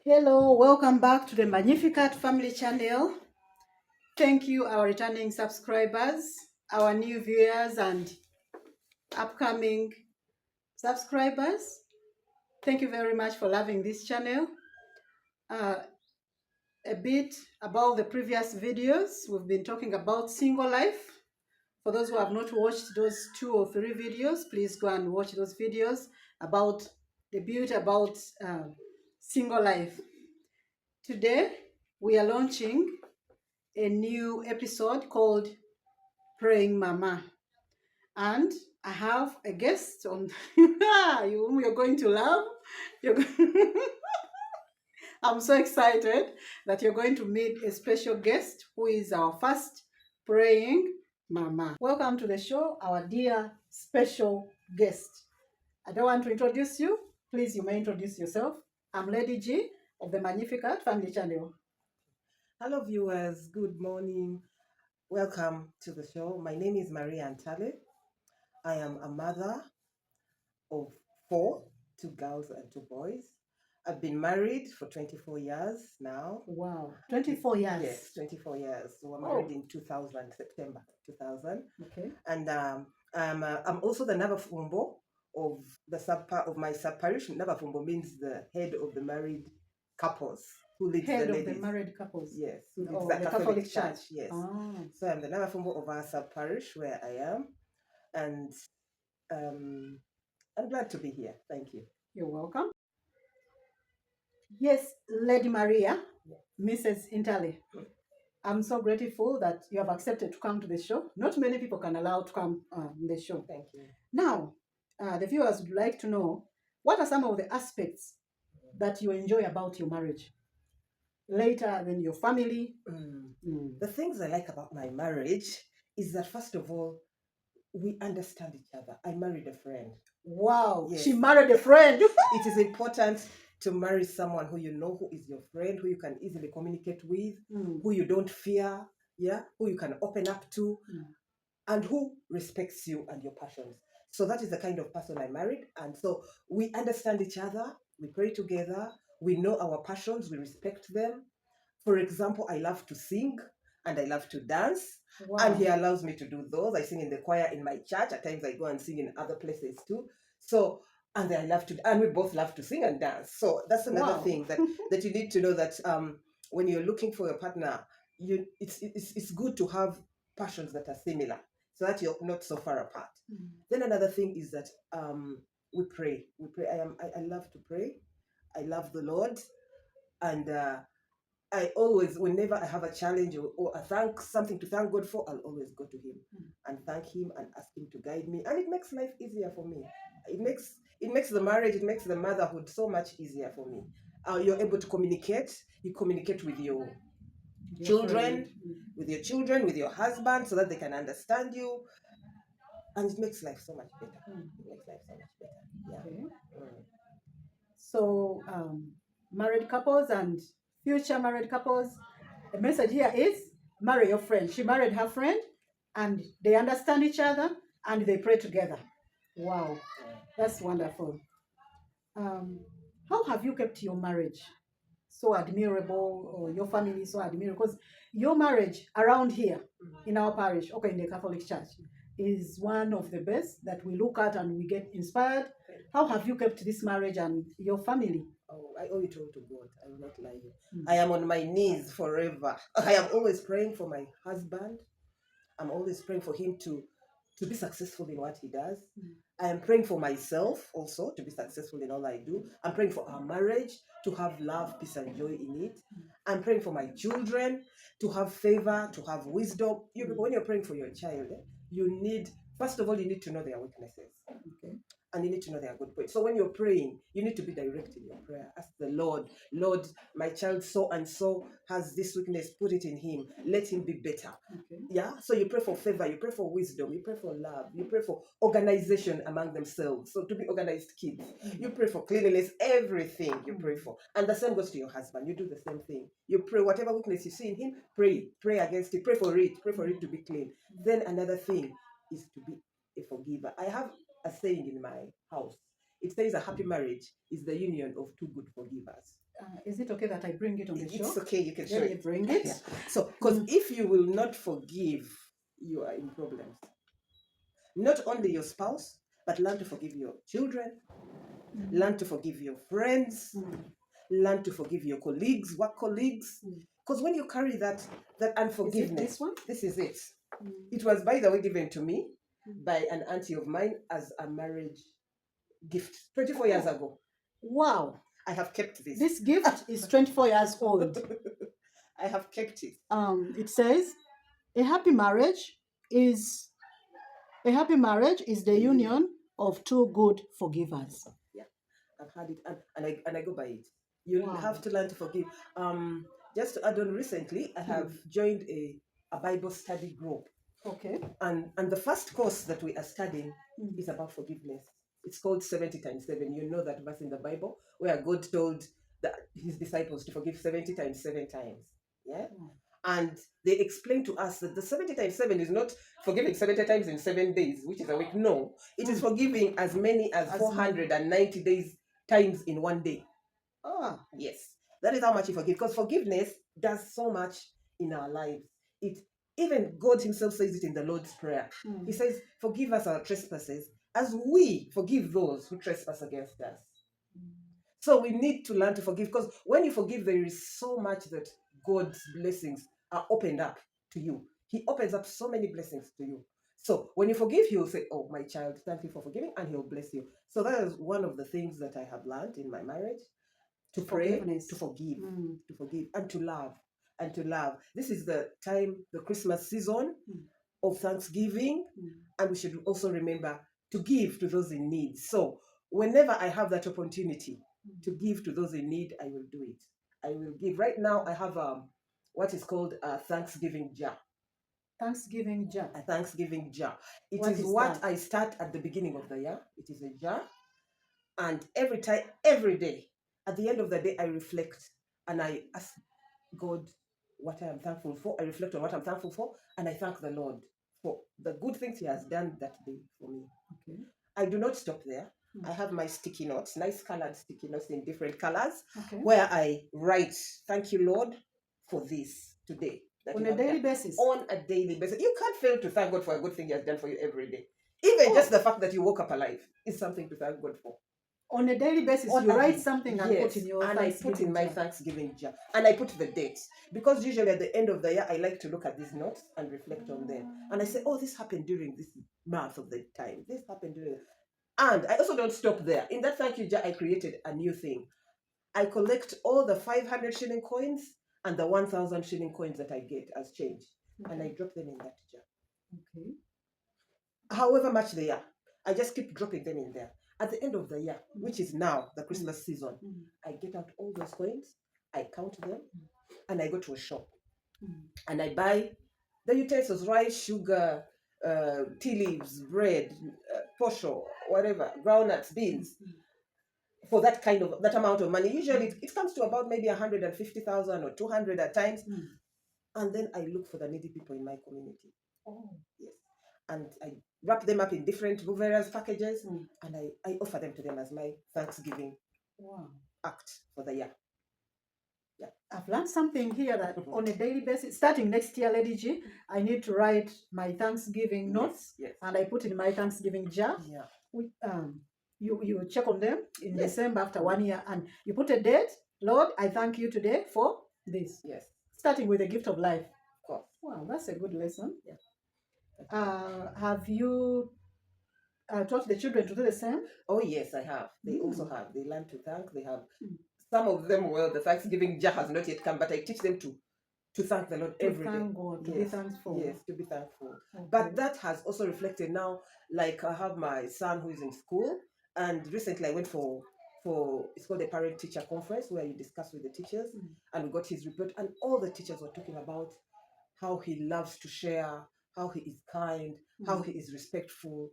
Hello, welcome back to the Magnificat family channel. Thank you, our returning subscribers, our new viewers, and upcoming subscribers. Thank you very much for loving this channel. A bit about the previous videos, we've been talking about single life. For those who have not watched those 2 or 3 videos, please go and watch those videos about the beauty about single life. Today, we are launching a new episode called Praying Mama. And I have a guest on whom you're going to love. I'm so excited that you're going to meet a special guest who is our first praying mama. Welcome to the show, our dear special guest. I don't want to introduce you. Please, you may introduce yourself. I'm Lady G of the Magnificat Family Channel. Hello, viewers. Good morning. Welcome to the show. My name is Maria Antale. I am a mother of 4, 2 girls and 2 boys. I've been married for 24 years now. Wow, 24 years. Yes, 24 years. So I'm married in 2000, September 2000. Okay. And I'm also the Nabafumbo of my sub parish. Nabafumbo means the head of the married couples who leads Head the of ladies. the married couples. Yes, who leads Oh, the the Catholic Catholic Church. Church. Yes. Ah. So I'm the Nabafumbo of our sub parish where I am, and I'm glad to be here. Thank you. You're welcome. Yes, Lady Maria, Mrs. Intale. I'm so grateful that you have accepted to come to the show. Not many people can allow to come on the show. Thank you. Now, the viewers would like to know, what are some of the aspects that you enjoy about your marriage? Later, then your family. The things I like about my marriage is that, first of all, we understand each other. I married a friend. Wow, Yes. she married a friend. It is important to marry someone who you know, who is your friend, who you can easily communicate with, who you don't fear, who you can open up to, and who respects you and your passions. So that is the kind of person I married. And so we understand each other, we pray together, we know our passions, we respect them. For example, I love to sing and I love to dance. Wow. And he allows me to do those. I sing in the choir in my church. At times I go and sing in other places too. So, and we both love to sing and dance. So that's another thing that you need to know, that when you're looking for a partner, it's good to have passions that are similar, so that you're not so far apart. Then another thing is that we pray. I love to pray. I love the Lord, and I always, whenever I have a challenge or something to thank God for, I'll always go to Him and thank Him and ask Him to guide me, and it makes life easier for me. It makes the marriage, it makes the motherhood so much easier for me. You're able to communicate. You communicate with your children, with your husband, so that they can understand you, and it makes life so much better. It makes life so much better. Yeah. Okay. So, married couples and future married couples, the message here is marry your friend. She married her friend, and they understand each other, and they pray together. Wow, that's wonderful. How have you kept your marriage so admirable, or your family so admirable? Because your marriage around here in our parish, okay, in the Catholic Church, is one of the best that we look at and we get inspired. How have you kept this marriage and your family? Oh, I owe it all to God. I will not lie. I am on my knees forever. I am always praying for my husband. I'm always praying for him to be successful in what he does. I am praying for myself also to be successful in all I do. I'm praying for our marriage to have love, peace, and joy in it. I'm praying for my children to have favor, to have wisdom. When you're praying for your child, first of all, you need to know their weaknesses. Okay? And you need to know their good points. So when you're praying, you need to be direct in your prayer. Ask the Lord, my child so and so has this weakness, put it in him. Let him be better. Okay. Yeah. So you pray for favor, you pray for wisdom, you pray for love, you pray for organization among themselves. So to be organized kids. You pray for cleanliness, everything you pray for. And the same goes to your husband. You do the same thing. You pray whatever weakness you see in him, pray against it, pray for it to be clean. Then another thing is to be a forgiver. I have a saying in my house. It says a happy marriage is the union of two good forgivers. Is it okay that I bring it on the show? It's okay, you can show Then you it. bring it. Yeah. So, because if you will not forgive, you are in problems. Not only your spouse, but learn to forgive your children, learn to forgive your friends, learn to forgive your colleagues, work colleagues. Because when you carry that unforgiveness, this one? this is it. It was, by the way, given to me by an auntie of mine as a marriage gift 24 years ago. Wow. I have kept this. This gift is 24 years old. I have kept it. It says, a happy marriage is the union of two good forgivers. Yeah, I've had it, and I go by it. You have to learn to forgive. Just to add on, recently I have joined a Bible study group. Okay. And the first course that we are studying is about forgiveness. It's called 70 times 7. You know that verse in the Bible where God told his disciples to forgive 70 times 7 times. Yeah. And they explain to us that the 70 times 7 is not forgiving 70 times in 7 days, which is a week. No, it is forgiving as many as 490 days times in 1 day. Yes, that is how much you forgive. Because forgiveness does so much in our lives. Even God himself says it in the Lord's Prayer. He says, forgive us our trespasses as we forgive those who trespass against us. So we need to learn to forgive, because when you forgive, there is so much that God's blessings are opened up to you. He opens up so many blessings to you. So when you forgive, he will say, oh, my child, thank you for forgiving, and he'll bless you. So that is one of the things that I have learned in my marriage, to pray, to forgive, and to love. And to love. This is the time, the Christmas season of Thanksgiving, and we should also remember to give to those in need. So whenever I have that opportunity to give to those in need, I will do it. I will give. Right now, I have what is called a Thanksgiving jar. Thanksgiving jar. A Thanksgiving jar. It is what I start at the beginning of the year. It is a jar, and every day, at the end of the day, I reflect and I ask God what I am thankful for. I reflect on what I'm thankful for, and I thank the Lord for the good things he has done that day for me. Okay. I do not stop there. I have my sticky notes, nice colored sticky notes in different colors, where I write, thank you, Lord, for this today. On a daily basis? On a daily basis. You can't fail to thank God for a good thing he has done for you every day. Even just the fact that you woke up alive is something to thank God for. On a daily basis, you write something and put in your I put in my Thanksgiving jar. And I put the date. Because usually at the end of the year, I like to look at these notes and reflect on them. And I say, oh, this happened during this month of the time. This happened during... And I also don't stop there. In that thank you jar, I created a new thing. I collect all the 500 shilling coins and the 1,000 shilling coins that I get as change. And I drop them in that jar. Okay. However much they are, I just keep dropping them in there. At the end of the year, which is now the Christmas season, I get out all those coins, I count them, and I go to a shop. And I buy the utensils, rice, sugar, tea leaves, bread, posho, whatever, groundnuts, beans. For that amount of money, usually it comes to about maybe 150,000 or 200 at times. And then I look for the needy people in my community. Oh, yes. And I wrap them up in various packages, and I offer them to them as my Thanksgiving act for the year. Yeah. I've learned something here that on a daily basis, starting next year, Lady G, I need to write my Thanksgiving notes, and I put in my Thanksgiving jar. Yeah. You check on them in December after 1 year, and you put a date. Lord, I thank you today for this. Yes. Starting with the gift of life. Of course. Wow, that's a good lesson. Yeah. Have you taught the children to do the same? Oh yes, I have. They also have. They learn to thank. They have some of them. Well, the Thanksgiving jar has not yet come, but I teach them to thank the Lord every day. Thank God, to be thankful. Yes, to be thankful. Okay. But that has also reflected now. Like I have my son who is in school, and recently I went for it's called a parent-teacher conference where you discuss with the teachers, and we got his report, and all the teachers were talking about how he loves to share, how he is kind, how he is respectful.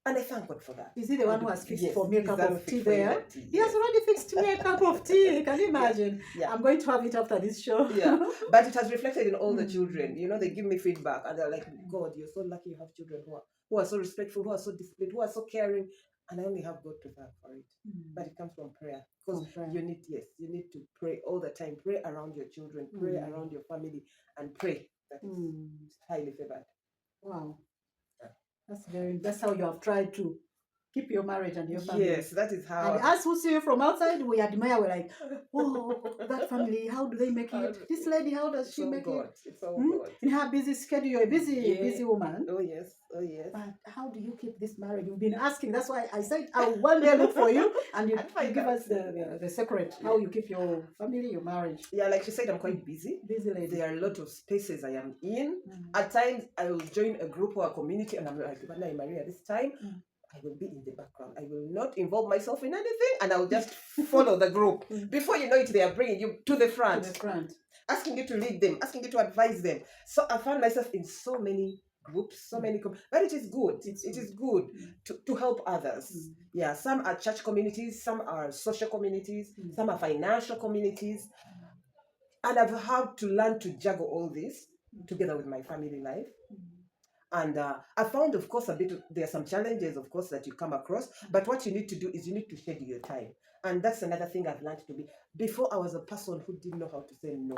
And I thank God for that. Is he the one who has fixed for me a cup of tea there? He has already fixed me a cup of tea. Can you imagine? Yeah. I'm going to have it after this show. Yeah. But it has reflected in all the children. You know, they give me feedback and they're like, God, you're so lucky you have children who are so respectful, who are so disciplined, who are so caring. And I only have God to thank for it. But it comes from prayer. Because From prayer. you need to pray all the time. Pray around your children, pray around your family, and pray. That is highly favored. Wow. Yeah. That's how you have tried to keep your marriage and your family. Yes, that is how. And us who see you from outside, we admire. We're like, oh, that family, how do they make it? This lady, how does she make it? It's all God. In her busy schedule, you're a busy woman. Oh yes, oh yes. But how do you keep this marriage? You've been asking. That's why I said I'll one day look for you and you give us the secret, how you keep your family, your marriage. Yeah, like she said, I'm quite busy. Busy lady. There are a lot of spaces I am in. At times, I will join a group or a community, and I'm like, Maria, this time, I will be in the background. I will not involve myself in anything, and I will just follow the group. Before you know it, they are bringing you to the front. Asking you to lead them, asking you to advise them. So I found myself in so many groups, so many, but it is good. It is good to help others. Yeah, some are church communities, some are social communities, some are financial communities. And I've had to learn to juggle all this together with my family life. And I found, of course, there are some challenges, of course, that you come across. But what you need to do is you need to schedule your time. And that's another thing I've learned to be. Before, I was a person who didn't know how to say no.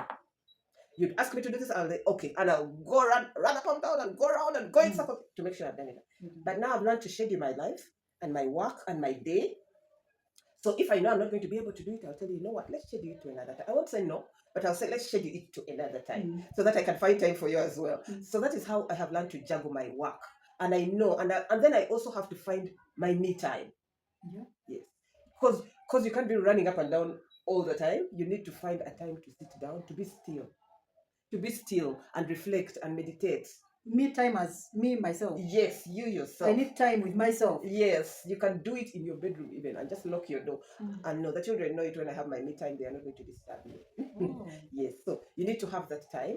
You'd ask me to do this, I'll say, okay. And I'll go run up and down and go around and go in circles to make sure I've done it. But now I've learned to schedule my life and my work and my day. So if I know I'm not going to be able to do it, I'll tell you, you know what, let's schedule it to another time. I won't say no, but I'll say, let's schedule it to another time so that I can find time for you as well. So that is how I have learned to juggle my work. And I know, and then I also have to find my me time. Yes. Because you can't be running up and down all the time. You need to find a time to sit down, to be still and reflect and meditate. Me time as me, myself. Yes, you yourself. I need time with myself. Yes, you can do it in your bedroom even and just lock your door. And no, the children know it when I have my me time, they are not going to disturb me. Yes, so you need to have that time.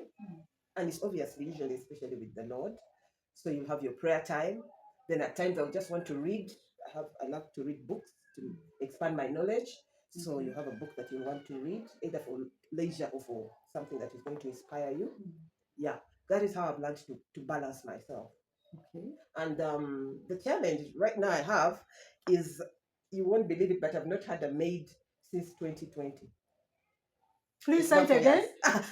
And it's obviously, usually, especially with the Lord. So you have your prayer time. Then at times I'll just want to read. I love to read books to expand my knowledge. So you have a book that you want to read, either for leisure or for something that is going to inspire you. Yeah, that is how I've learned to balance myself. Okay. And the challenge right now I have is, you won't believe it, but I've not had a maid since 2020. Please say it again.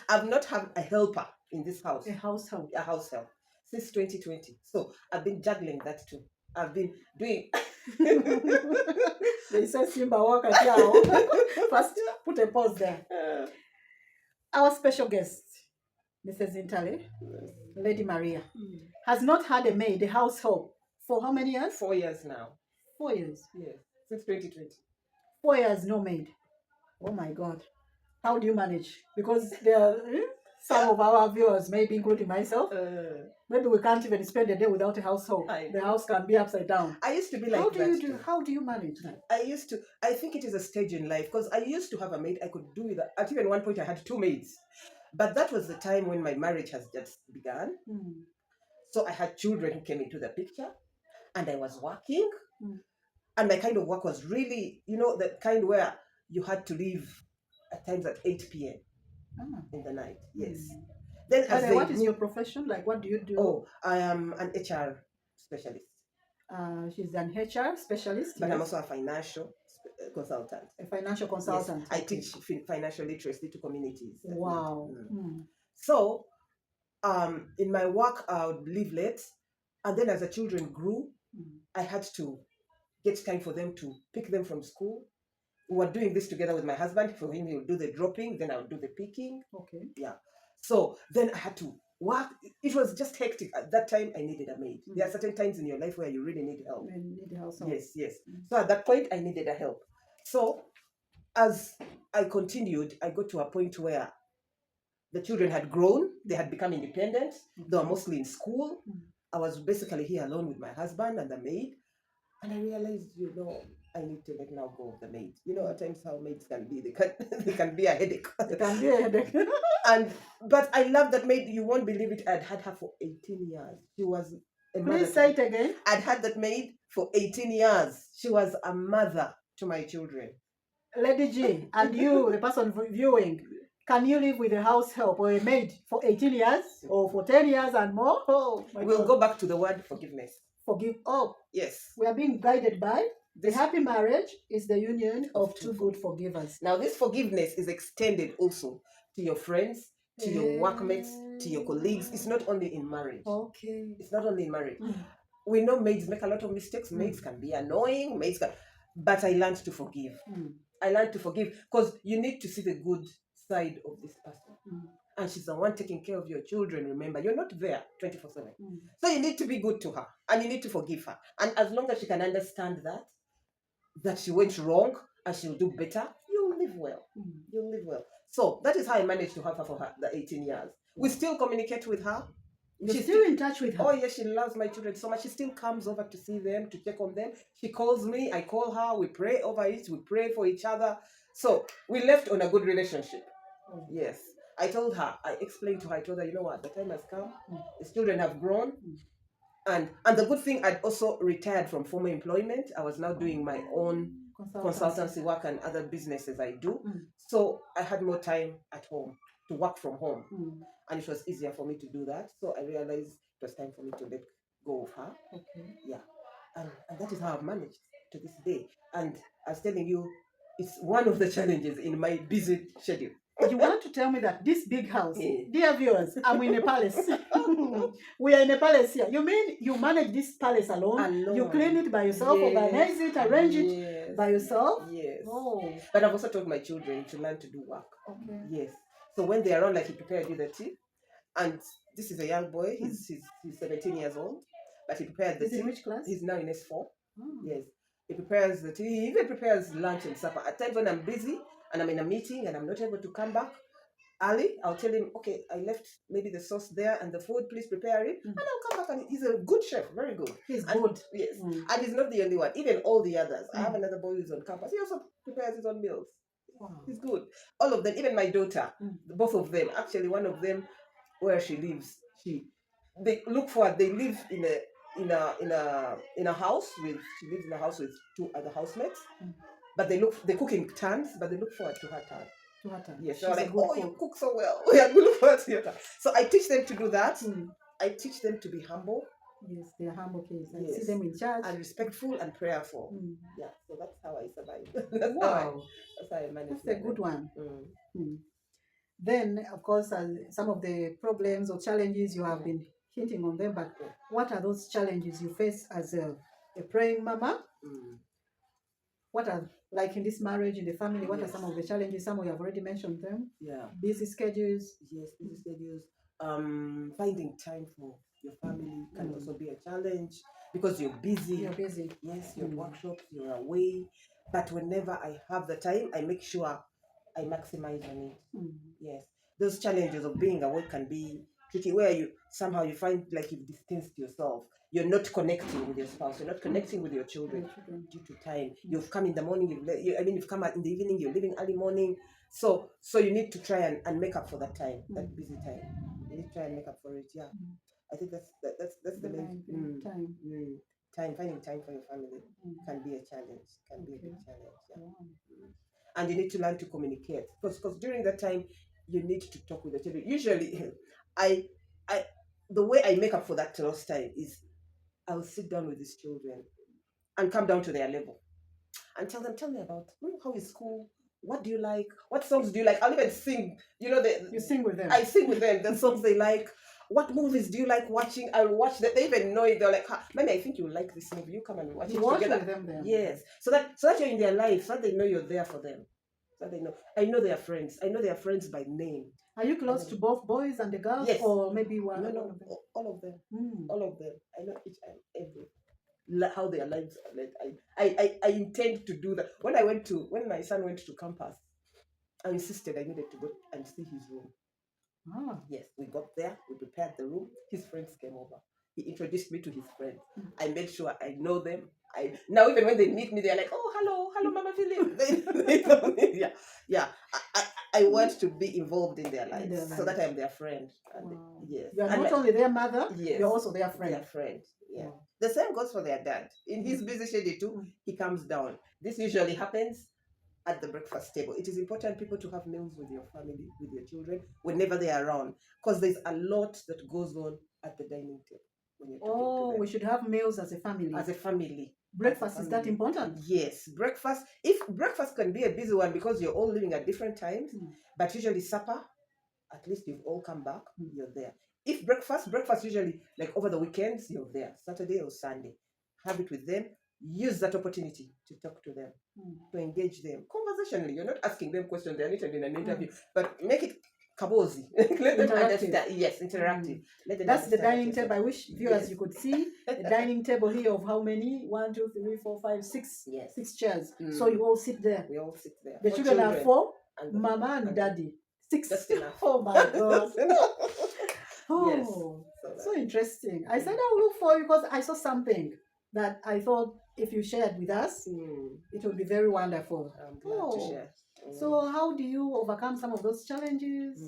I've not had a helper in this house. A house help since 2020. So I've been juggling that too. I've been doing. They say Simba walk at you. First, put a pause there. Our special guest, Mrs. Intale, Lady Maria, has not had a maid, a house help, for how many years? 4 years now. 4 years? Yes, since 2020. 4 years, no maid. Oh my God. How do you manage? Because there are some of our viewers, maybe including myself, maybe we can't even spend a day without a household. The house can be upside down. I used to be like that. How do you manage that? I think it is a stage in life, because I used to have a maid. I could do with at even one point I had 2 maids. But that was the time when my marriage has just begun. So I had children who came into the picture, and I was working. And my kind of work was really, the kind where you had to leave at times at 8 p.m. In the night. Yes. Then what is your profession? Like, what do you do? Oh, I am an HR specialist. She's an HR specialist. But yes. I'm also a financial consultant. A financial consultant. Yes. I teach financial literacy to communities. Wow. So, in my work, I would leave late. And then as the children grew, I had to get time for them to pick them from school. We were doing this together with my husband. For him, he would do the dropping, then I would do the picking. Okay. Yeah. So then I had to work. It was just hectic. At that time, I needed a maid. There are certain times in your life where you really need help. You need help. Yes. So at that point, I needed a help. So as I continued, I got to a point where the children had grown. They had become independent. They were mostly in school. I was basically here alone with my husband and the maid. And I realized, I need to let now go of the maid. At times how maids can be. They can be a headache. They can be a headache. But I love that maid. You won't believe it. I'd had her for 18 years. She was a mother. Please say it again. I'd had that maid for 18 years. She was a mother to my children. Lady G, and you, the person viewing, can you live with a house help or a maid for 18 years or for 10 years and more? Oh, we'll go back to the word forgiveness. Forgive. Oh, yes. We are being guided by The happy marriage is the union of two good forgivers. Now, this forgiveness is extended also to your friends, to your workmates, to your colleagues. It's not only in marriage. Okay. It's not only in marriage. We know maids make a lot of mistakes. Maids can be annoying. But I learned to forgive. I learned to forgive because you need to see the good side of this person. And she's the one taking care of your children. Remember, you're not there 24/7. So you need to be good to her and you need to forgive her. And as long as she can understand that she went wrong and she'll do better, you'll live well. You'll live well. So that is how I managed to have her for the 18 years. We still communicate with her. She's still in touch with her? Oh, yes, she loves my children so much. She still comes over to see them, to check on them. She calls me, I call her, we pray over it, we pray for each other. So we left on a good relationship. Yes. I told her, I explained to her, I told her, you know what, the time has come. The children have grown. And the good thing, I'd also retired from former employment. I was now doing my own consultancy work and other businesses I do. So I had more time at home to work from home. And it was easier for me to do that. So I realized it was time for me to let go of her. Okay. Yeah. And that is how I've managed to this day. And I was telling you, it's one of the challenges in my busy schedule. You want to tell me that this big house, dear viewers, I'm in a palace. We are in a palace here. You mean you manage this palace alone? You clean it by yourself, organize it, arrange it by yourself? Yes. Oh. But I've also taught my children to learn to do work. Okay. Yes. So when they are around, like he prepared you the tea, and this is a young boy. He's 17 years old, but he prepared the tea. He's in which class? He's now in S4. Yes. He prepares the tea. He even prepares lunch and supper. At times when I'm busy and I'm in a meeting and I'm not able to come back early, I'll tell him, okay, I left maybe the sauce there and the food, please prepare it. And I'll come back, and he's a good chef, very good. He's good. Yes. And he's not the only one, even all the others. I have another boy who's on campus. He also prepares his own meals. Wow. He's good. All of them, even my daughter, both of them, actually one of them, where she lives, they look forward, they live in a house with, she lives in a house with two other housemates, but they cook in turns, but they look forward to her turn. Yes, they're like, oh, you cook so well. Yeah, we look forward to your turn. So I teach them to do that. I teach them to be humble. Yes, they are humble kids. I see them in church. And respectful and prayerful. Yeah, so that's how I survive. That's how I manage. That's a good one. Then, of course, some of the problems or challenges you have been hinting on them, but what are those challenges you face as a praying mama? What are, like in this marriage, in the family, what are some of the challenges? Some of you have already mentioned them. Yeah. Busy schedules. Yes, busy schedules. Finding time for your family can also be a challenge because you're busy. You're busy. Yes, your workshops, you're away. But whenever I have the time, I make sure I maximize on it. Yes. Those challenges of being away can be tricky, where you find like you've distanced yourself. You're not connecting with your spouse. You're not connecting with your children due to time. You've come in the morning. You've come out in the evening. You're leaving early morning. So you need to try and make up for that time, that busy time. You need to try and make up for it. Yeah, I think that's the main time. Time, finding time for your family can be a challenge. Can be a big challenge. Yeah. And you need to learn to communicate because during that time you need to talk with the children. Usually, the way I make up for that lost time is I'll sit down with these children and come down to their level and tell me about how is school, what do you like, what songs do you like. I'll even sing, you sing with them. I sing with them the songs they like. What movies do you like watching? I'll watch that. They even know it. They're like, Mommy, I think you like this movie. You come and watch it together. With them then. Yes. So that you're in their life, so that they know you're there for them. So they know. I know their friends. I know their friends by name. Are you close to both boys and the girls? Yes. Or maybe one? No, all of them. All of them. I know each and every, how their lives are led. I intend to do that. When my son went to campus, I insisted I needed to go and see his room. Yes, we got there, we prepared the room, his friends came over. He introduced me to his friends. I made sure I know them. Now even when they meet me, they're like, oh, hello, Mama Philip. They know me. Yeah. I want to be involved in their lives so that I'm their friend. And yes. You're not only their mother, you're also their friend. Their friend, yeah. Wow. The same goes for their dad. In his busy schedule too, he comes down. This usually happens at the breakfast table. It is important, people, to have meals with your family, with your children, whenever they are around, because there's a lot that goes on at the dining table when you're talking to them. We should have meals as a family. As a family. Breakfast is that important? Yes, breakfast. If breakfast can be a busy one because you're all living at different times, but usually supper, at least you've all come back, you're there. If breakfast usually like over the weekends, you're there, Saturday or Sunday. Have it with them. Use that opportunity to talk to them, to engage them conversationally. You're not asking them questions, they're not in an interview, but make it kabozi. Let them understand. Yes, interactive. Let them That's the understand dining table. I wish viewers you could see the dining table here of how many? 1, 2, 3, 4, 5, 6. Yes. 6 chairs. So you all sit there. We all sit there. The children are 4, mama and daddy. 6. That's enough. Oh my God. Oh, yes. So interesting. I said I'll look for you because I saw something that I thought if you shared with us, it would be very wonderful. I'm glad to share. So how do you overcome some of those challenges,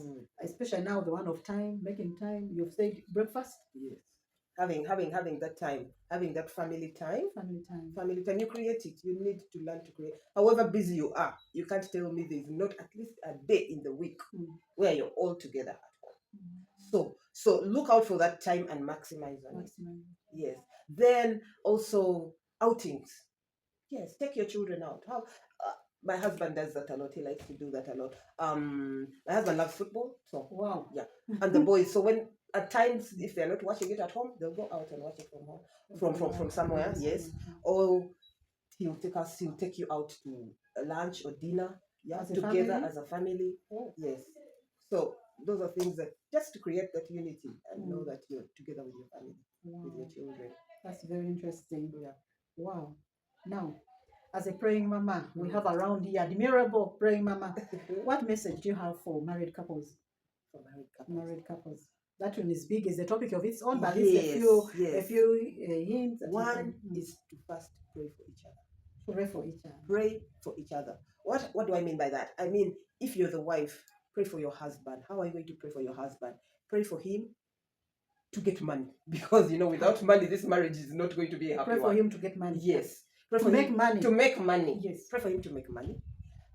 especially now the one of time, making time? You've said breakfast. Yes. Having that time, having that family time. You create it. You need to learn to create. However busy you are, you can't tell me there's not at least a day in the week where you're all together at home. So look out for that time and maximize on it. Yes. Then also outings. Yes, take your children out. My husband does that a lot. He likes to do that a lot. My husband loves football, so wow. Yeah, and the boys. So when at times if they're not watching it at home, they'll go out and watch it from home, from somewhere. Yes, or he'll take you out to a lunch or dinner. Yeah, together as a family. Yes. So those are things that just to create that unity and know that you're together with your family, with your children. That's very interesting. Yeah. Wow. Now, as a praying mama, we have around here admirable praying mama. What message do you have for married couples? For married couples. That one is big. Is the topic of its own, but it's a few hints. One is to first pray for each other. Pray for each other. Pray for each other. What do I mean by that? I mean, if you're the wife, pray for your husband. How are you going to pray for your husband? Pray for him to get money, because without money, this marriage is not going to be a happy one. Pray for him to get money. Yes. Pray for him to make money. Yes. Pray for him to make money.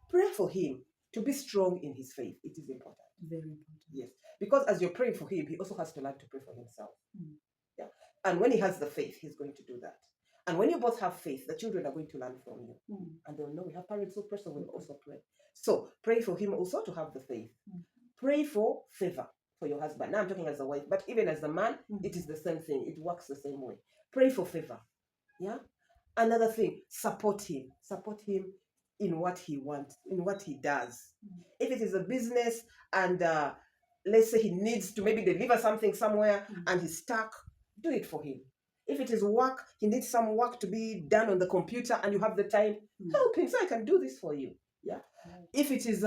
Pray for him to be strong in his faith. It is important. Very important. Yes. Because as you're praying for him, he also has to learn to pray for himself. Yeah. And when he has the faith, he's going to do that. And when you both have faith, the children are going to learn from you. And they'll know we have parents who pray, so we'll also pray. So pray for him also to have the faith. Pray for favor for your husband. Now I'm talking as a wife, but even as a man, it is the same thing. It works the same way. Pray for favor. Yeah. Another thing, support him. Support him in what he wants, in what he does. If it is a business and let's say he needs to maybe deliver something somewhere and he's stuck, do it for him. If it is work, he needs some work to be done on the computer and you have the time, help him. So I can do this for you. Yeah. If it is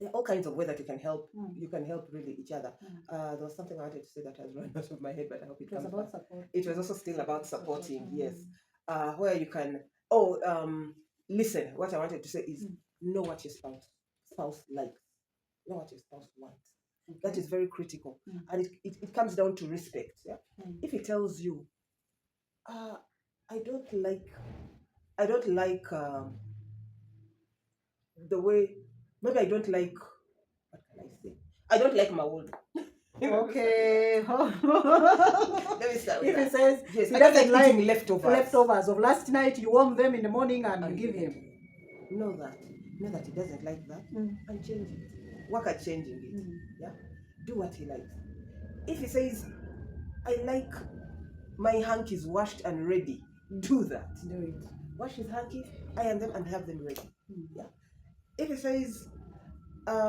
there are all kinds of ways that you can help. You can help really each other. There was something I wanted to say that has run out of my head, but I hope it comes back. It was also still about supporting. Yes, where you can. Listen. What I wanted to say is know what your spouse likes. Know what your spouse wants. That is very critical, and it comes down to respect. Yeah. If he tells you, I don't like the way. Maybe I don't like, what can I say? I don't like my old. Okay. Let me start with if he says yes, he doesn't like leftovers of last night, you warm them in the morning and you give him. Know that he doesn't like that and change it. Work at changing it. Yeah. Do what he likes. If he says, I like my hankies washed and ready, do that. Do it. Wash his hankies, iron them and have them ready. Yeah. If he says, what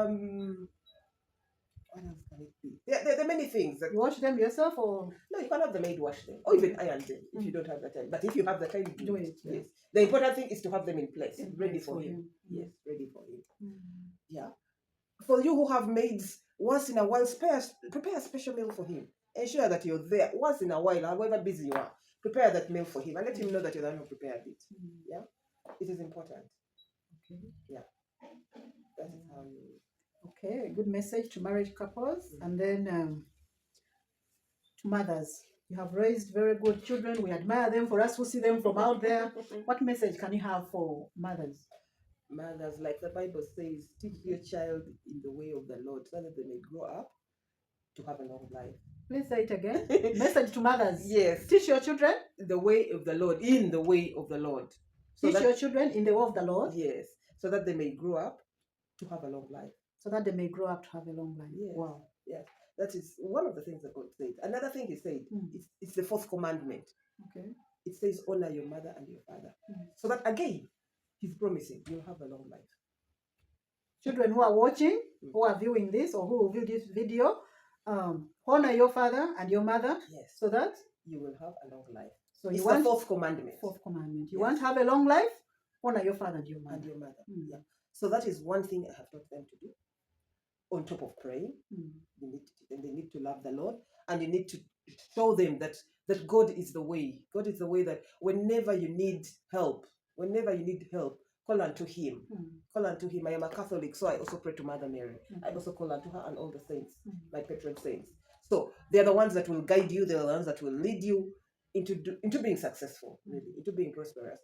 else can it be? There are many things that you wash them yourself, or no, you can have the maid wash them, or even iron them if you don't have the time. But if you have the time, do it. Yes. The important thing is to have them in place, ready for him. Yes, ready for him. Yeah. For you who have maids, once in a while, prepare a special meal for him. Ensure that you're there once in a while, however busy you are. Prepare that meal for him and let him know that you're the one who prepared it. Yeah, it is important. Okay. Yeah. That is how you. Okay, a good message to married couples. And then to mothers. You have raised very good children. We admire them. For us who see them from out there, what message can you have for mothers? Mothers, like the Bible says, teach your child in the way of the Lord so that they may grow up to have a long life. Please say it again. Message to mothers. Yes. Teach your children. The way of the Lord, in the way of the Lord. Teach your children in the way of the Lord. Yes. So that they may grow up to have a long life. So that they may grow up to have a long life. Yes. Wow. Yes. That is one of the things that God said. Another thing he said, it's the fourth commandment. Okay. It says, honor your mother and your father. So that again, he's promising you'll have a long life. Children who are watching, who are viewing this, or who will view this video, honor your father and your mother. Yes. So that you will have a long life. So it's you want the fourth commandment. Fourth commandment. You want to have a long life? Honor your father and your mother. And your mother. Yeah. So that is one thing I have taught them to do. On top of praying, they need to love the Lord, and you need to show them that God is the way. God is the way that whenever you need help, call unto Him. Call unto Him. I am a Catholic, so I also pray to Mother Mary. I also call unto her and all the saints, my patron saints. So they're the ones that will guide you. They're the ones that will lead you into being successful, really, into being prosperous.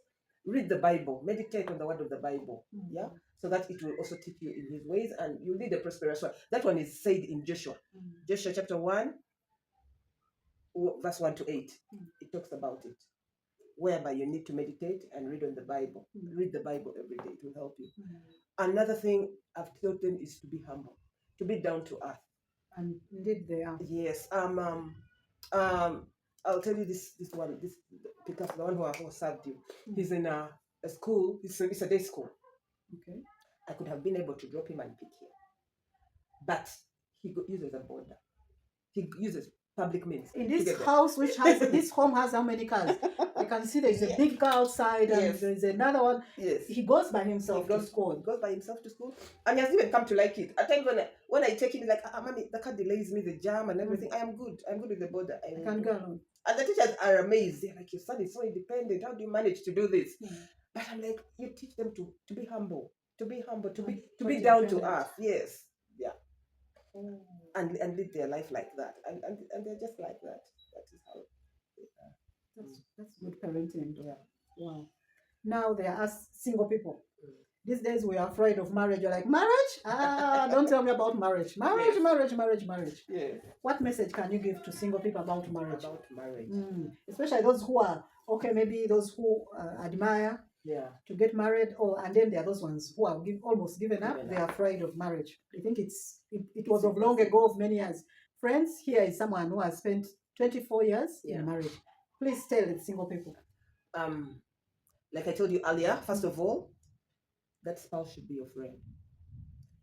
Read the Bible. Meditate on the word of the Bible. Yeah. So that it will also teach you in His ways, and you lead a prosperous one. That one is said in Joshua. Joshua chapter 1, verse 1 to 8. It talks about it. Whereby you need to meditate and read on the Bible. Read the Bible every day. It will help you. Another thing I've taught them is to be humble, to be down to earth. And indeed they are. Yes. I'll tell you this one, because the one who served you, he's in a school. It's a day school. Okay. I could have been able to drop him and pick him, but he uses a border. He uses public means. In this house, this home has how many cars? I can see there's a big car outside, and there's another one. Yes. He goes by himself to school. He goes by himself to school, and he has even come to like it. At times when I take him, he's like, mommy, the car delays me, the jam and everything. I am good. I'm good with the border. I can go alone. And the teachers are amazed. They're like, your son is so independent. How do you manage to do this? But I'm like, you teach them to be humble, to be down to earth. Yes. Yeah. And live their life like that. And they're just like that. That is how they are. That's good parenting. Yeah. Wow. Now they are us single people. These days we are afraid of marriage. You're like, marriage? Don't tell me about marriage. Marriage. Yeah. What message can you give to single people about marriage? About marriage. Especially those who are, maybe those who admire to get married, and then there are those ones who are almost given up. They're afraid of marriage. I think it was of long ago, of many years. Friends, here is someone who has spent 24 years in marriage. Please tell the single people. Like I told you earlier, first of all, that spouse should be your friend.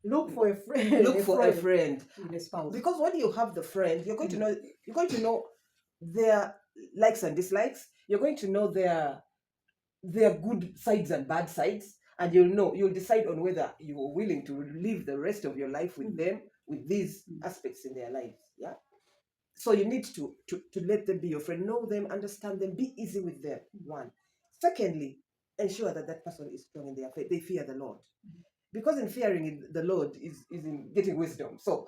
Look for a friend. Look for a friend. In a spouse. Because when you have the friend, you're going to know their likes and dislikes. You're going to know their good sides and bad sides, and you'll decide on whether you're willing to live the rest of your life with them, with these aspects in their lives. Yeah. So you need to let them be your friend, know them, understand them, be easy with them. One. Secondly, ensure that person is strong in their faith. They fear the Lord. Because in fearing the Lord is in getting wisdom. So,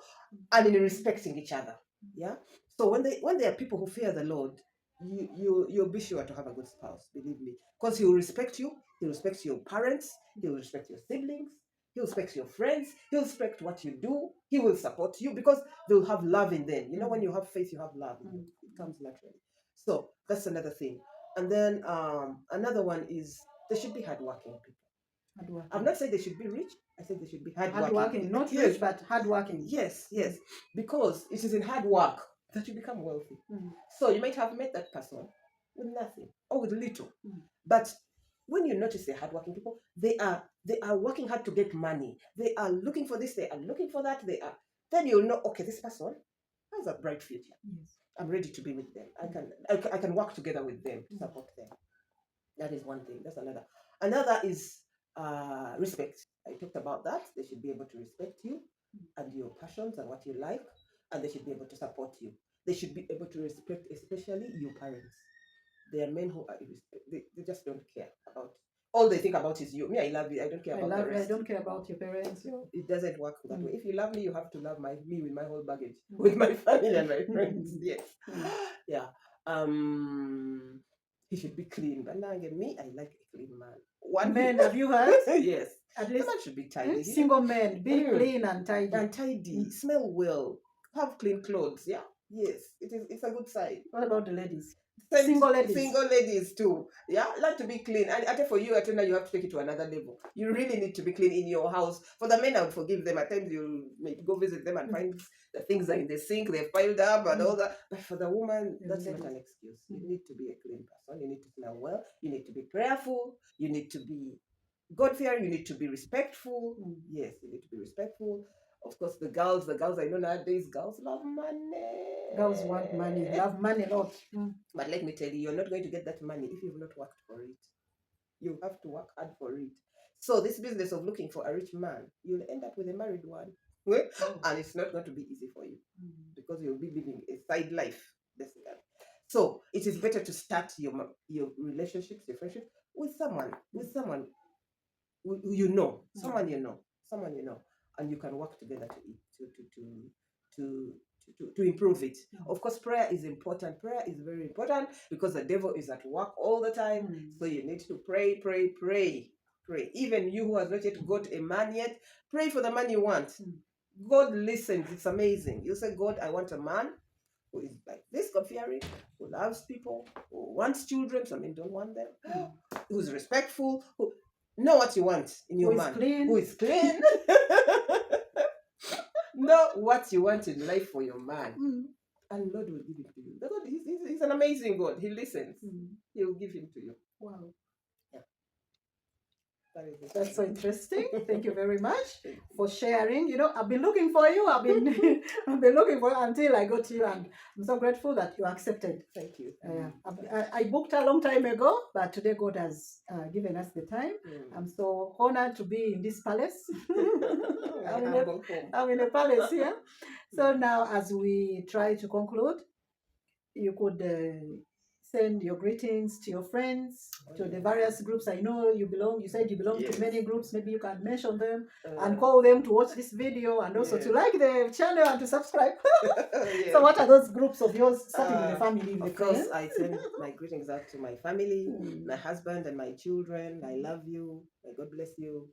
and in respecting each other. Yeah. So when there are people who fear the Lord, you'll be sure to have a good spouse, believe me. Because he will respect you, he respects your parents, he will respect your siblings, he will respect your friends, he will respect what you do, he will support you, because they'll have love in them. When you have faith, you have love. It comes naturally. So that's another thing. And then another one is they should be hardworking people. I'm not saying they should be rich. I said they should be hardworking. Not rich, but hardworking. Yes. Because it is in hard work that you become wealthy. So you might have met that person with nothing or with little. But when you notice they're hardworking people, they are working hard to get money. They are looking for this, they are looking for that, then you'll know, okay, this person has a bright future. Yes. I'm ready to be with them. I can work together with them to support them. That is one thing. That's another. Another is respect. I talked about that. They should be able to respect you and your passions and what you like, and they should be able to support you. They should be able to respect, especially your parents. There are men who are they just don't care about. All they think about is you. Me, I love you. I don't care about the rest. I don't care about your parents. It doesn't work that way. If you love me, you have to love me with my whole baggage, with my family and my friends. Yes. Yeah. He should be clean. But now again, me, I like a clean man. One man, have you heard? Yes. At least the man should be tidy. Single men, be clean and tidy. And tidy. Smell well. Have clean clothes. Yeah. Yes, it's a good sign. What about the ladies? Same Single ladies. Single ladies too. Yeah, learn to be clean. And I think for you, Atena, you have to take it to another level. You really need to be clean in your house. For the men, I would forgive them. At times, you may go visit them and find the things are in the sink, they've piled up and all that. But for the woman, that's not an excuse. You need to be a clean person. You need to smell well. You need to be prayerful. You need to be God-fearing. You need to be respectful. Yes, you need to be respectful. Of course, the girls I know nowadays, girls love money. Girls want money, love money a lot. But let me tell you, you're not going to get that money if you've not worked for it. You have to work hard for it. So this business of looking for a rich man, you'll end up with a married one. And it's not going to be easy for you because you'll be living a side life, basically. So it is better to start your relationships, your friendship with someone who you know, someone you know, and you can work together to improve it. Of course, prayer is important. Prayer is very important because the devil is at work all the time. So you need to pray. Even you who has not yet got a man yet, pray for the man you want. God listens. It's amazing. You say, God, I want a man who is like this, God-fearing, who loves people, who wants children. Some men don't want them. Who's respectful, who know what you want in your man. Who is clean. Know what you want in life for your man. And Lord will give it to you. The God, he's an amazing God. He listens. He will give him to you. Wow. Yeah. That's so interesting. Thank you very much for sharing. You know, I've been looking for you. I've been looking for you until I got you, and I'm so grateful that you accepted. Thank you. I booked a long time ago, but today God has given us the time. I'm so honored to be in this palace. I'm in a palace here. So now, as we try to conclude, you could send your greetings to your friends, to the various groups. I know you belong. You said you belong to many groups. Maybe you can mention them and call them to watch this video and also to like the channel and to subscribe. So what are those groups of yours, starting with the family? Of course, I send my greetings out to my family, my husband and my children. I love you. May God bless you.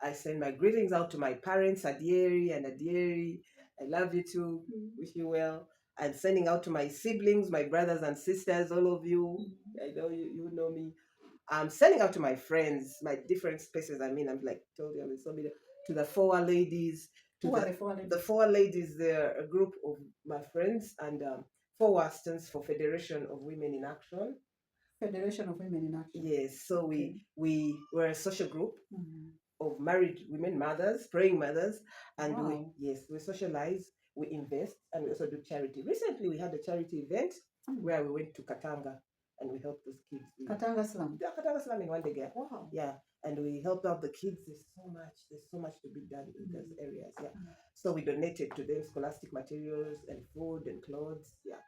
I send my greetings out to my parents, Adieri and Adieri. I love you too. Wish you well. I'm sending out to my siblings, my brothers and sisters, all of you. I know you know me. I'm sending out to my friends, my different spaces. I mean, I'm like told you, I'm so many. To the four ladies. Who are the four ladies? The four ladies, they're a group of my friends, and FOWA stands for Federation of Women in Action. Federation of Women in Action. Yes, so we're a social group of married women, mothers, praying mothers, and we socialize, we invest, and we also do charity. Recently, we had a charity event where we went to Katanga and we helped those kids. Katanga Slum. Yeah, Katanga Slum in Wandega. Wow. Yeah, and we helped out the kids. There's so much to be done in those areas. Yeah, so we donated to them scholastic materials and food and clothes. Yeah,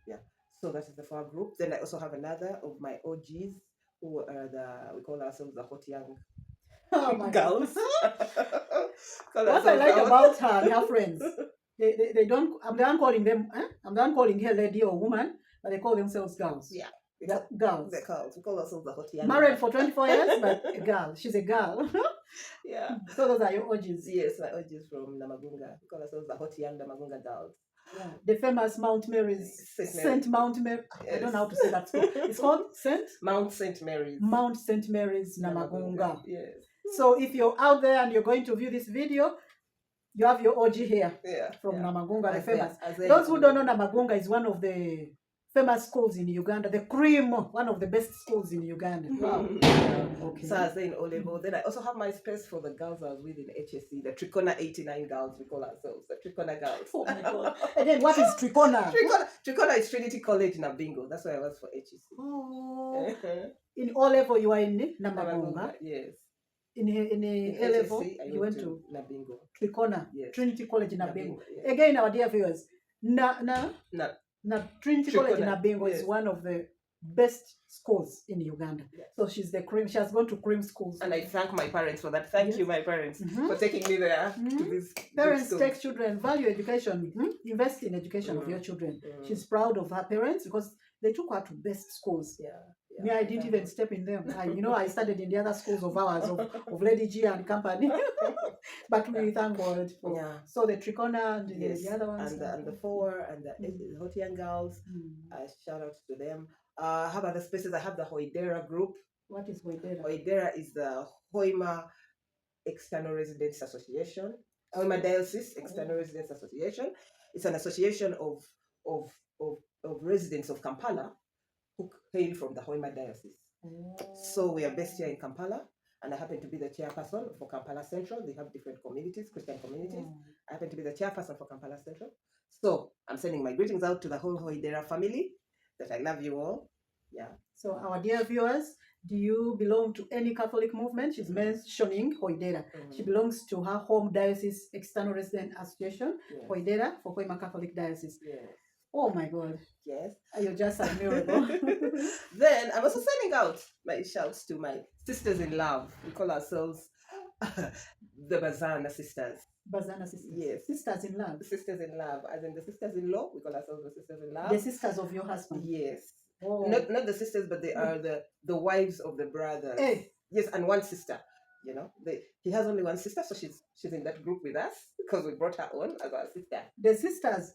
yeah. So that is the FOWA group. Then I also have another of my OGs who are we call ourselves the hot young girls. What I like about her and her friends, they don't. I'm done calling them. I'm done calling her lady or woman, but they call themselves girls. Yeah, girls. They're girls. We call ourselves the hot young. Married for 24 years, but a girl. She's a girl. Yeah. So those are your OGs. Yes, my OGs from Namagunga. We call ourselves the hot young Namagunga girls. Yeah. The famous Mount Mary's, Saint Mount Mary. Yes. I don't know how to say that. It's called Mount Saint Mary's. Mount Saint Mary's Namagunga. Yes. So if you're out there and you're going to view this video, you have your OG here from Namagunga, the famous. Those who don't know, Namagunga is one of the famous schools in Uganda, the cream, one of the best schools in Uganda. Wow. Okay. So I was saying O-level. Then I also have my space for the girls I was with in HSC, the Trikona 89 girls, we call ourselves, the Trikona girls. Oh my God. Again, what is Trikona? Trikona is Trinity College in Nabingo. That's why I was for HSC. Oh. In O-level, you are in Namagunga? Yes. In A level, you went to Nabingo. Trikona, yes. Trinity College in Nabingo. Yes. Again, our dear viewers, Trinity College in Nabingo is one of the best schools in Uganda. Yes. So she's the cream. She has gone to cream schools. And I thank my parents for that. Thank you, my parents, for taking me there. To this parents take children, value education, invest in education of your children. She's proud of her parents because they took her to best schools. Me, I didn't even step in them. I studied in the other schools of ours, of Lady G and company. But we thank God for. Yeah. So the Tricona and Yes, the other ones. and the four and the Hot Young Girls. Shout out to them. I have other spaces. I have the Hoidera group. What is Hoidera? Hoidera is the Hoima External Residents Association. Hoima Diocese External Residents Association. It's an association of residents of Kampala who hail from the Hoima Diocese. So we are based here in Kampala, and I happen to be the chairperson for Kampala Central. They have different communities, Christian communities. I happen to be the chairperson for Kampala Central. So I'm sending my greetings out to the whole Hoidera family, that I love you all. Yeah. So our dear viewers, do you belong to any Catholic movement? She's mentioning Hoidera. She belongs to her home diocese external resident association, Hoidera, for Hoima Catholic Diocese. Yes. Oh my God. Yes. You're just admirable. Then I'm also sending out my shouts to my sisters in love. We call ourselves the Bazana sisters. Bazana sisters. Yes. Sisters in love. Sisters in love. As in the sisters-in-law, we call ourselves the sisters in love. The sisters of your husband. Yes. Oh. Not the sisters, but they are the wives of the brothers. Hey. Yes, and one sister. You know, he has only one sister, so she's in that group with us because we brought her on as our sister. The sisters,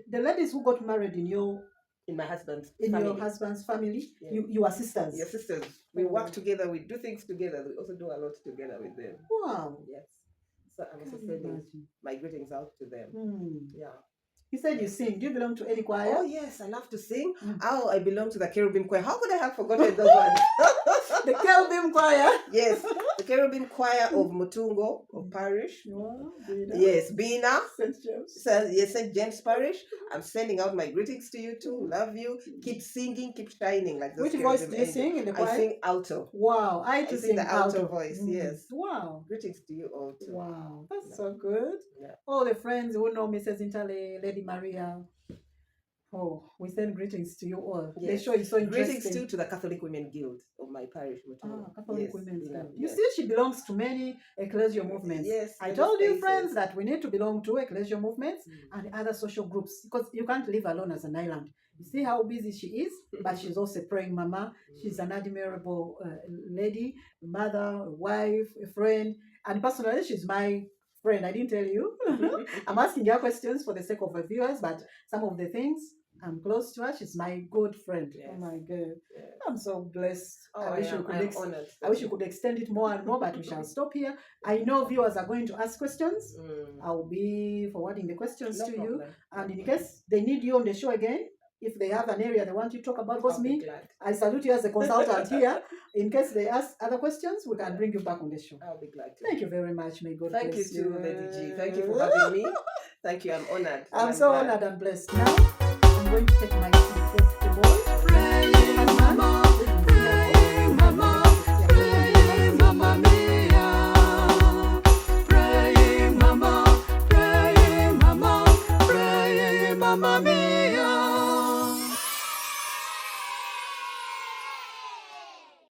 the ladies who got married in my husband's family. Your husband's family, yeah. You are sisters. Your sisters. We work together. We do things together. We also do a lot together with them. Wow. Yes. So I'm also sending my greetings out to them. Yeah. You said you sing. Do you belong to any choir? Oh yes, I love to sing. Oh, I belong to the Cherubim Choir. How could I have forgotten those ones? The Cherubim Choir. Yes, the Cherubim Choir of Mutungo of Parish. Oh, Bina. Yes, Bina. St. James. Yes, St. James Parish. I'm sending out my greetings to you too. Love you. Keep singing, keep shining like those. Which voice do you sing in the choir? I sing alto. Wow, I sing the alto voice. Yes. Wow. Greetings to you all too. Wow, that's so good. Yeah. All the friends who know Mrs. Intale, Lady Maria. Oh, we send greetings to you all. Yes. They show you so interesting. Greetings too to the Catholic Women Guild of my parish. Catholic Women's Guild. You see, she belongs to many ecclesial movements. Yes. I told you, friends, that we need to belong to ecclesial movements and other social groups because you can't live alone as an island. You see how busy she is, but she's also a praying mama. She's an admirable lady, mother, a wife, a friend, and personally, she's my friend. I didn't tell you. I'm asking her questions for the sake of the viewers, but some of the things I'm close to her. She's my good friend. Yes. Oh my God. Yes. I'm so blessed. I wish you could extend it more and more, but we shall stop here. I know viewers are going to ask questions. I'll be forwarding the questions to you. And in case they need you on the show again, if they have an area they want you to talk about, because I salute you as a consultant here. In case they ask other questions, we can bring you back on the show. I'll be glad to. Thank you very much. May God bless you. Thank you too, Lady G. Thank you for having me. Thank you. I'm honored. I'm so honored and blessed. Now, I'm going to take my seat.